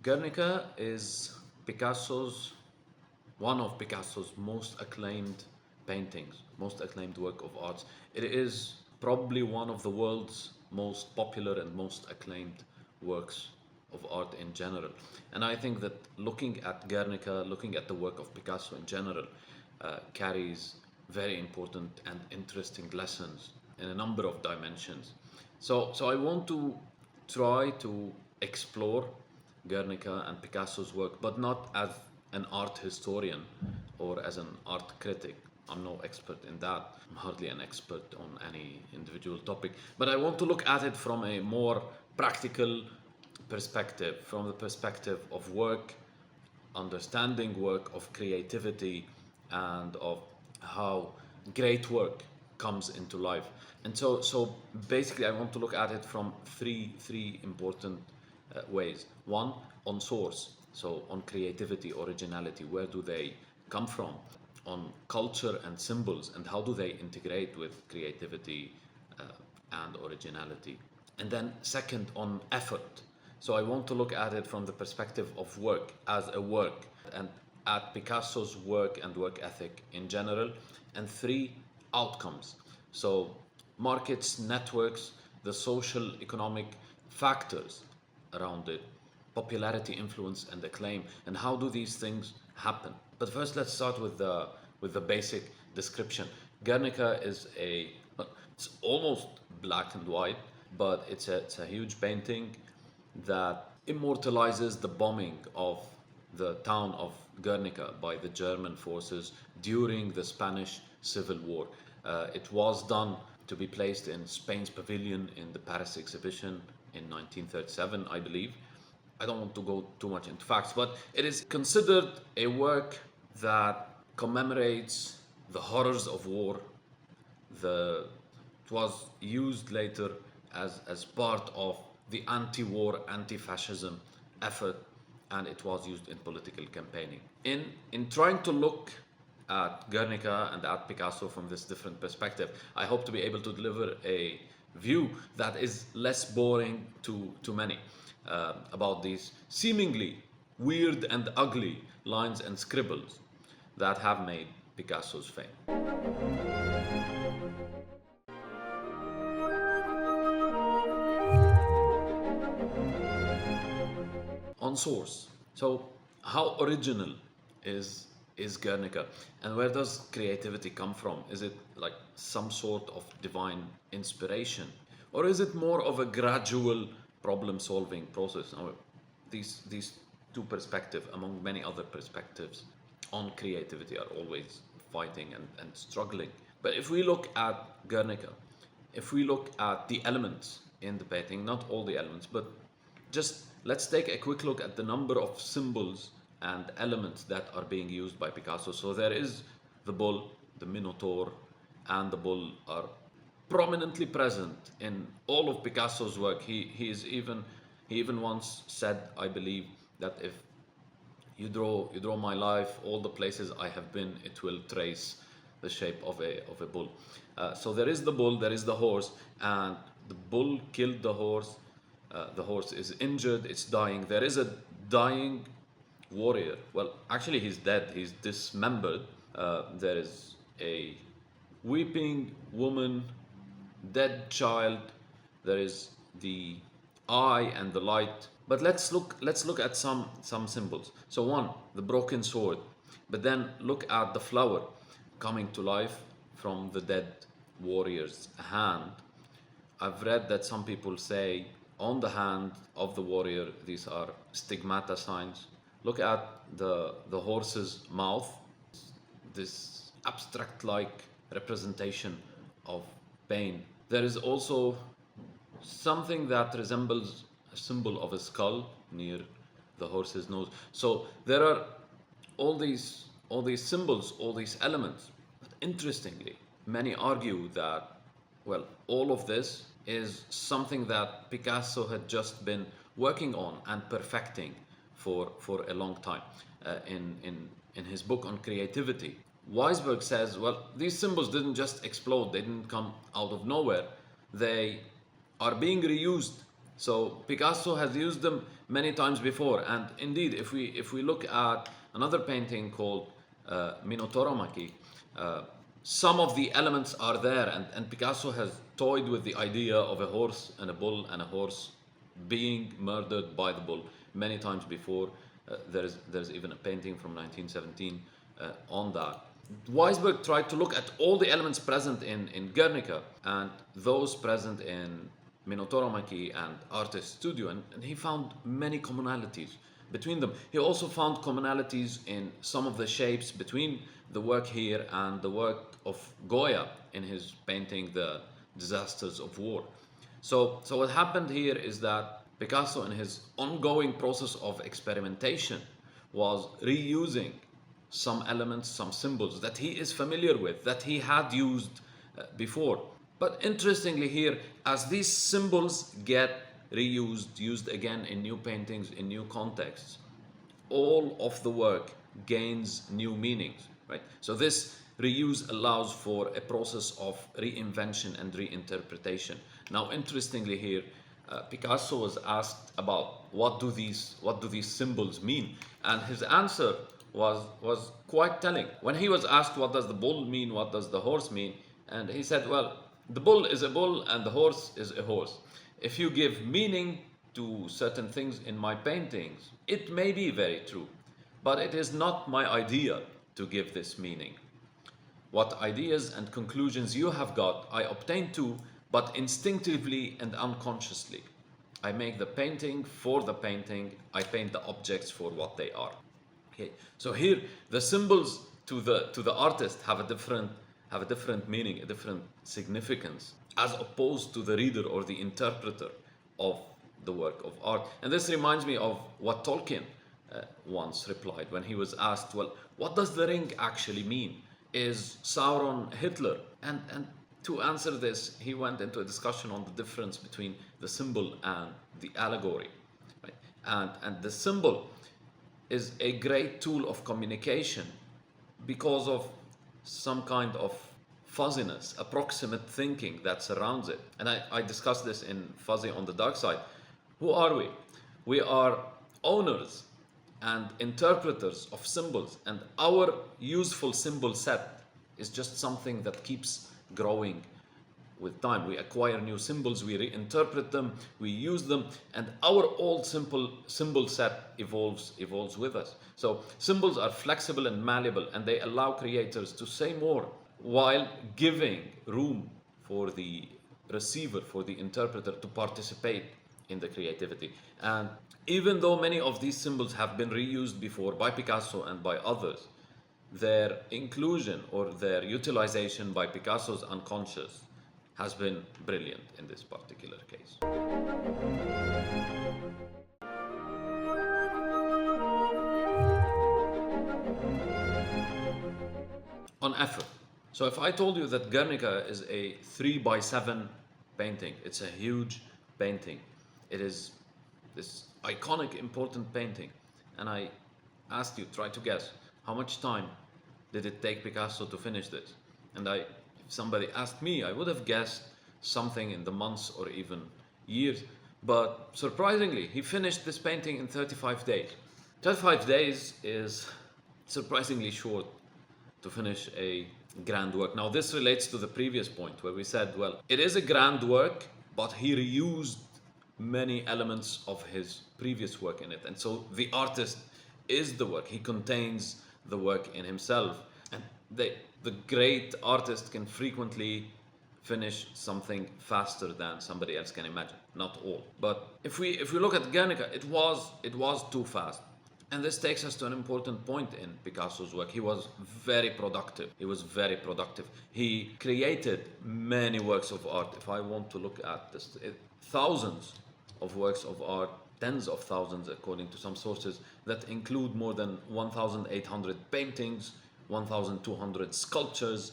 Guernica is one of Picasso's most acclaimed paintings, most acclaimed work of art. It is probably one of the world's most popular and most acclaimed works of art in general. And I think that looking at Guernica, looking at the work of Picasso in general, carries very important and interesting lessons in a number of dimensions. So I want to try to explore Guernica and Picasso's work, but not as an art historian or as an art critic. I'm no expert in that. I'm hardly an expert on any individual topic. But I want to look at it from a more practical perspective, from the perspective of work, understanding work, of creativity, and of how great work comes into life. And so basically, I want to look at it from three important ways. One, on source, so on creativity, originality, where do they come from? On culture and symbols, and how do they integrate with creativity and originality? And then second, on effort. So I want to look at it from the perspective of work as a work, and at Picasso's work and work ethic in general. And three, outcomes. So markets, networks, the social, economic factors around it, popularity, influence, and acclaim, and how do these things happen? But first, let's start with the basic description. Guernica is it's almost black and white, but it's a huge painting that immortalizes the bombing of the town of Guernica by the German forces during the Spanish Civil War. It was done to be placed in Spain's pavilion in the Paris exhibition in 1937, I believe. I don't want to go too much into facts, but it is considered a work that commemorates the horrors of war. It was used later as part of the anti-war, anti-fascism effort, and it was used in political campaigning. In trying to look at Guernica and at Picasso from this different perspective, I hope to be able to deliver a view that is less boring to many about these seemingly weird and ugly lines and scribbles that have made Picasso's fame. On source. So how original is Guernica, and where does creativity come from? Is it like some sort of divine inspiration, or is it more of a gradual problem-solving process? Now, these two perspectives, among many other perspectives on creativity, are always fighting and struggling. But if we look at Guernica, if we look at the elements in the painting, not all the elements, but just let's take a quick look at the number of symbols and elements that are being used by Picasso. So there is the bull, the minotaur, and the bull are prominently present in all of Picasso's work. He even once said, I believe, that if you draw my life, all the places I have been, it will trace the shape of a bull. So there is the bull, there is the horse, and the bull killed the horse. The horse is injured, it's dying. There is a dying warrior. Well, actually, he's dead, he's dismembered. There is a weeping woman, dead child. There is the eye and the light. But let's look at some symbols. So one, the broken sword. But then look at the flower coming to life from the dead warrior's hand. I've read that some people say on the hand of the warrior, these are stigmata signs. Look at the horse's mouth, this abstract-like representation of pain. There is also something that resembles a symbol of a skull near the horse's nose. So there are all these symbols, all these elements. But interestingly, many argue that, well, all of this is something that Picasso had just been working on and perfecting for a long time. In his book on creativity, Weisberg says, well, these symbols didn't just explode, they didn't come out of nowhere. They are being reused So Picasso has used them many times before, and indeed, if we look at another painting called Minotauromachy, uh, some of the elements are there, and Picasso has toyed with the idea of a horse and a bull and a horse being murdered by the bull many times before. There's even a painting from 1917 on that. Weisberg tried to look at all the elements present in Guernica and those present in Minotauromachy and Artist Studio, and he found many commonalities between them. He also found commonalities in some of the shapes between the work here and the work of Goya in his painting The Disasters of War. So what happened here is that Picasso, in his ongoing process of experimentation, was reusing some elements, some symbols that he is familiar with, that he had used before. But interestingly here, as these symbols get reused, used again in new paintings, in new contexts, all of the work gains new meanings, right? So this reuse allows for a process of reinvention and reinterpretation. Now, interestingly here, Picasso was asked about what do these symbols mean, and his answer was quite telling. When he was asked what does the bull mean, what does the horse mean, and he said, well, the bull is a bull and the horse is a horse. If you give meaning to certain things in my paintings, it may be very true, but it is not my idea to give this meaning. What ideas and conclusions you have got, I obtain too, but instinctively and unconsciously. I make the painting for the painting, I paint the objects for what they are. Okay. So here, the symbols to the artist have a different meaning, a different significance, as opposed to the reader or the interpreter of the work of art. And this reminds me of what Tolkien once replied when he was asked, well, what does the ring actually mean? Is Sauron Hitler? And to answer this, he went into a discussion on the difference between the symbol and the allegory. Right? And the symbol is a great tool of communication because of some kind of fuzziness, approximate thinking that surrounds it. And I discussed this in Fuzzy on the Dark Side. Who are we? We are owners and interpreters of symbols, and our useful symbol set is just something that keeps growing with time. We acquire new symbols, we reinterpret them, we use them, and our old symbol set evolves with us. So symbols are flexible and malleable, and they allow creators to say more while giving room for the receiver, for the interpreter to participate in the creativity. And even though many of these symbols have been reused before by Picasso and by others, their inclusion or their utilization by Picasso's unconscious has been brilliant in this particular case. On effort. So if I told you that Guernica is a 3x7 painting, it's a huge painting. It is this iconic, important painting. And I asked you, try to guess, how much time did it take Picasso to finish this? And if somebody asked me, I would have guessed something in the months or even years. But surprisingly, he finished this painting in 35 days. 35 days is surprisingly short to finish a grand work. Now, this relates to the previous point where we said, well, it is a grand work, but he reused many elements of his previous work in it. And so the artist is the work. He contains the work in himself. And the great artist can frequently finish something faster than somebody else can imagine. Not all. But if we look at Guernica, it was too fast. And this takes us to an important point in Picasso's work. He was very productive. He created many works of art. If I want to look at this, thousands of works of art, tens of thousands according to some sources, that include more than 1,800 paintings, 1,200 sculptures,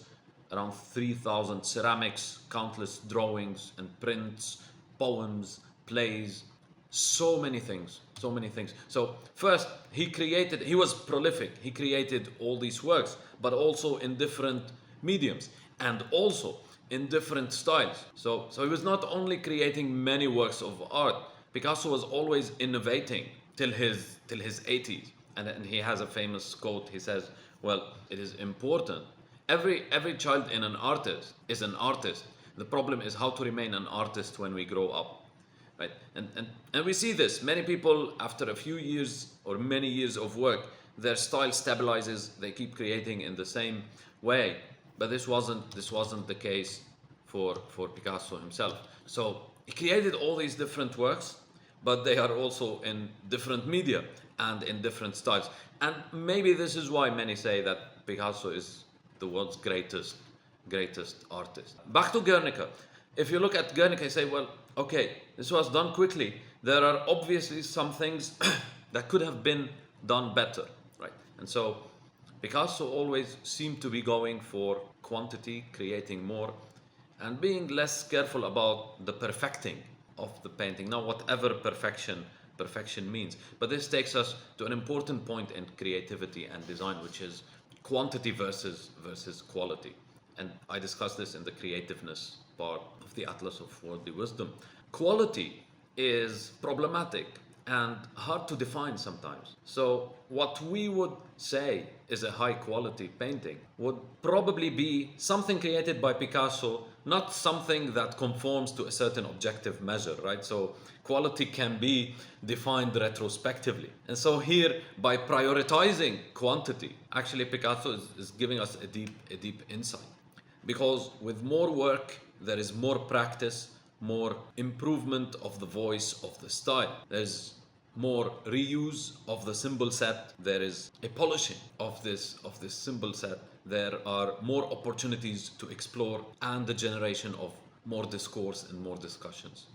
around 3,000 ceramics, countless drawings and prints, poems, plays, so many things. So first, he was prolific. He created all these works, but also in different mediums. And also, in different styles. So he was not only creating many works of art, Picasso was always innovating till his 80s. And he has a famous quote. He says, well, it is important. Every child in an artist is an artist. The problem is how to remain an artist when we grow up. Right? And we see this. Many people, after a few years or many years of work, their style stabilizes. They keep creating in the same way. But this wasn't the case for Picasso himself. So he created all these different works, but they are also in different media and in different styles. And maybe this is why many say that Picasso is the world's greatest artist. Back to Guernica. If you look at Guernica, you say, well, okay, this was done quickly. There are obviously some things that could have been done better, right? And so Picasso always seemed to be going for quantity, creating more, and being less careful about the perfecting of the painting. Now, whatever perfection means. But this takes us to an important point in creativity and design, which is quantity versus quality. And I discussed this in the creativeness part of the Atlas of Worldly Wisdom. Quality is problematic and hard to define sometimes. So what we would say is a high quality painting would probably be something created by Picasso, not something that conforms to a certain objective measure, right? So quality can be defined retrospectively. And so here, by prioritizing quantity, actually Picasso is giving us a deep insight. Because with more work, there is more practice, more improvement of the voice of the style. There's more reuse of the symbol set. There is a polishing of this symbol set. There are more opportunities to explore and the generation of more discourse and more discussions.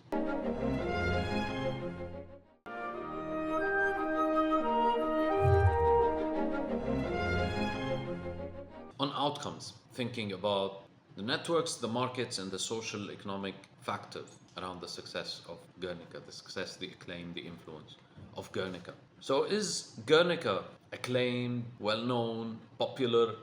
On outcomes, thinking about the networks, the markets, and the social economic factors around the success of Guernica, the success, the acclaim, the influence of Guernica. So is Guernica acclaimed, well-known, popular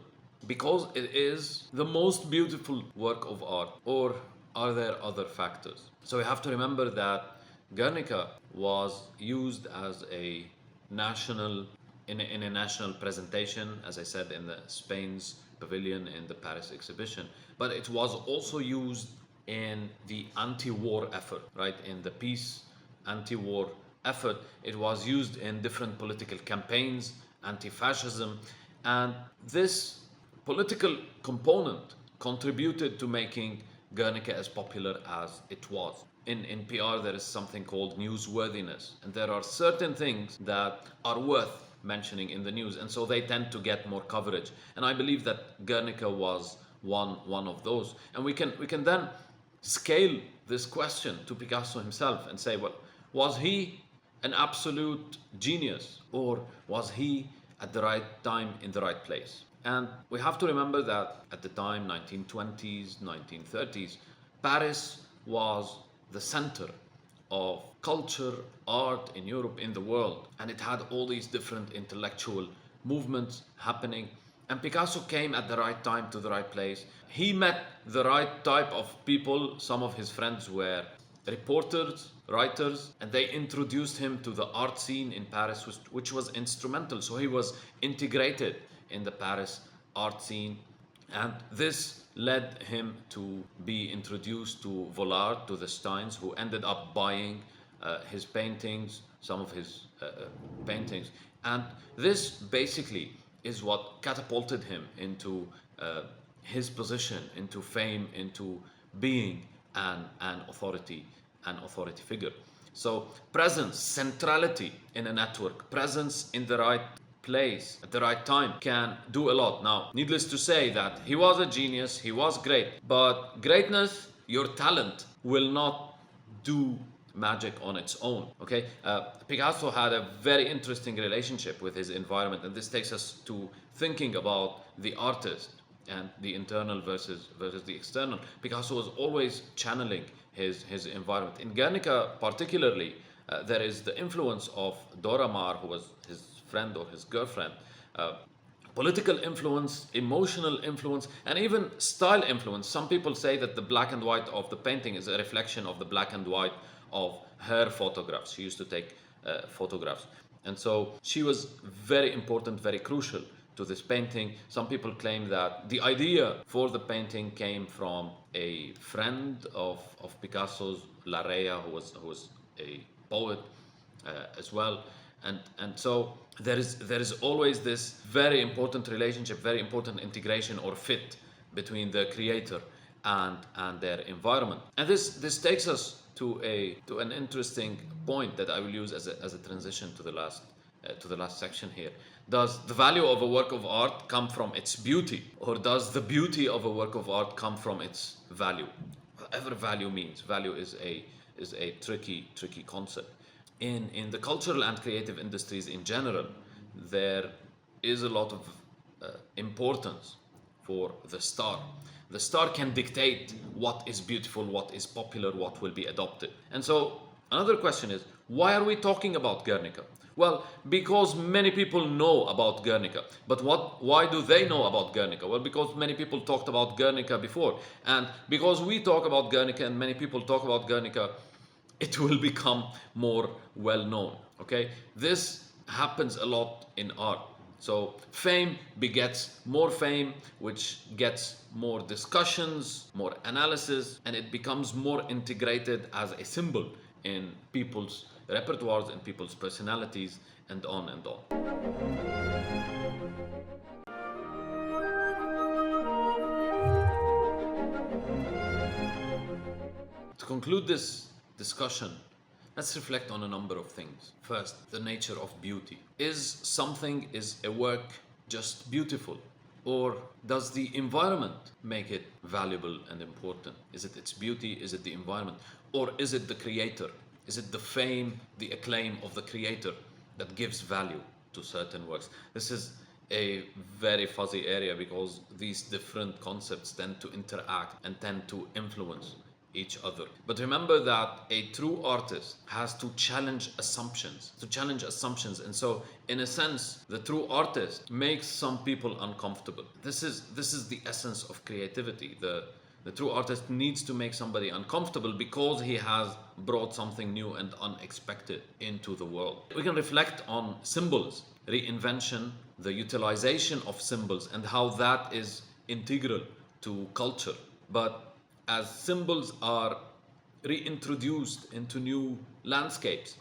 because it is the most beautiful work of art, or are there other factors? So we have to remember that Guernica was used as a national, in a national presentation, as I said, in the Spain's pavilion in the Paris exhibition, but it was also used in the anti-war effort, right? In the peace anti-war effort, it was used in different political campaigns, anti-fascism, and this political component contributed to making Guernica as popular as it was. In PR, there is something called newsworthiness, and there are certain things that are worth mentioning in the news, and so they tend to get more coverage. And I believe that Guernica was one of those. And we can then scale this question to Picasso himself and say, well, was he an absolute genius, or was he at the right time in the right place? And we have to remember that at the time, 1920s, 1930s, Paris was the center of culture, art in Europe, in the world. And it had all these different intellectual movements happening. And Picasso came at the right time to the right place. He met the right type of people. Some of his friends were reporters, writers, and they introduced him to the art scene in Paris, which was instrumental. So he was integrated in the Paris art scene. And this led him to be introduced to Vollard, to the Steins, who ended up buying his paintings, some of his paintings. And this basically is what catapulted him into his position, into fame, into being an authority figure. So presence, centrality in a network, presence in the right place at the right time can do a lot. Now, needless to say that he was a genius, he was great, but greatness, your talent, will not do magic on its own. Okay, Picasso had a very interesting relationship with his environment, and this takes us to thinking about the artist and the internal versus the external. Picasso was always channeling his environment. In Guernica particularly, there is the influence of Dora Maar, who was his friend or his girlfriend, political influence, emotional influence, and even style influence. Some people say that the black and white of the painting is a reflection of the black and white of her photographs. She used to take photographs. And so she was very important, very crucial to this painting. Some people claim that the idea for the painting came from a friend of Picasso's, Larrea, who was a poet as well. And so there is always this very important relationship, very important integration or fit between the creator and their environment. And this takes us to an interesting point that I will use as a transition to the last section here. Does the value of a work of art come from its beauty, or does the beauty of a work of art come from its value? Whatever value means, value is a tricky concept. In the cultural and creative industries in general, there is a lot of importance for the star. The star can dictate what is beautiful, what is popular, what will be adopted. And so another question is, why are we talking about Guernica? Well, because many people know about Guernica. But why do they know about Guernica? Well, because many people talked about Guernica before. And because we talk about Guernica and many people talk about Guernica, it will become more well known. Okay? This happens a lot in art. So fame begets more fame, which gets more discussions, more analysis, and it becomes more integrated as a symbol in people's repertoires and people's personalities, and on and on. To conclude this discussion, let's reflect on a number of things. First, the nature of beauty. Is a work just beautiful? Or does the environment make it valuable and important? Is it its beauty? Is it the environment? Or is it the creator? Is it the fame, the acclaim of the creator that gives value to certain works? This is a very fuzzy area because these different concepts tend to interact and tend to influence each other. But remember that a true artist has to challenge assumptions, and so in a sense, the true artist makes some people uncomfortable. This is the essence of creativity. The true artist needs to make somebody uncomfortable because he has brought something new and unexpected into the world. We can reflect on symbols, reinvention, the utilization of symbols, and how that is integral to culture. But as symbols are reintroduced into new landscapes,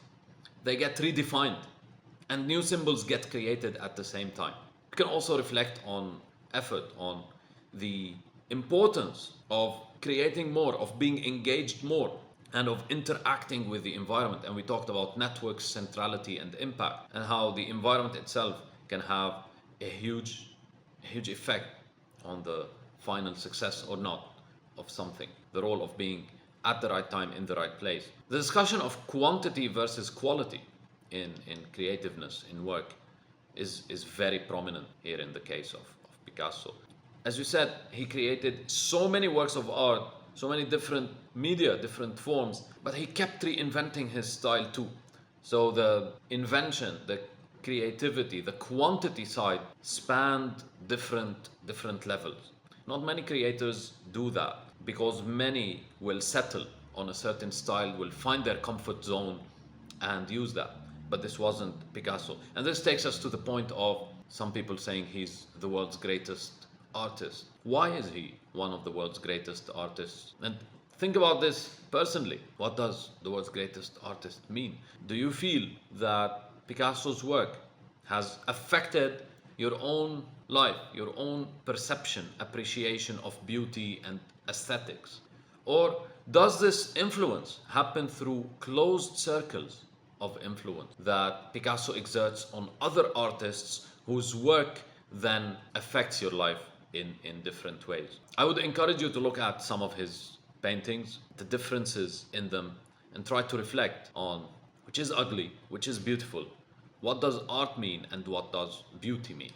they get redefined and new symbols get created at the same time. We can also reflect on effort, on the importance of creating more, of being engaged more, and of interacting with the environment. And we talked about networks, centrality, and impact, and how the environment itself can have a huge effect on the final success or not of something. The role of being at the right time in the right place. The discussion of quantity versus quality in creativeness, in work, is very prominent here in the case of Picasso. As you said, he created so many works of art, so many different media, different forms, but he kept reinventing his style too. So the invention, the creativity, the quantity side spanned different levels. Not many creators do that because many will settle on a certain style, will find their comfort zone and use that. But this wasn't Picasso. And this takes us to the point of some people saying he's the world's greatest artist. Why is he one of the world's greatest artists? And think about this personally. What does the world's greatest artist mean? Do you feel that Picasso's work has affected your own life, your own perception, appreciation of beauty and aesthetics? Or does this influence happen through closed circles of influence that Picasso exerts on other artists whose work then affects your life in different ways? I would encourage you to look at some of his paintings, the differences in them, and try to reflect on which is ugly, which is beautiful, what does art mean, and what does beauty mean.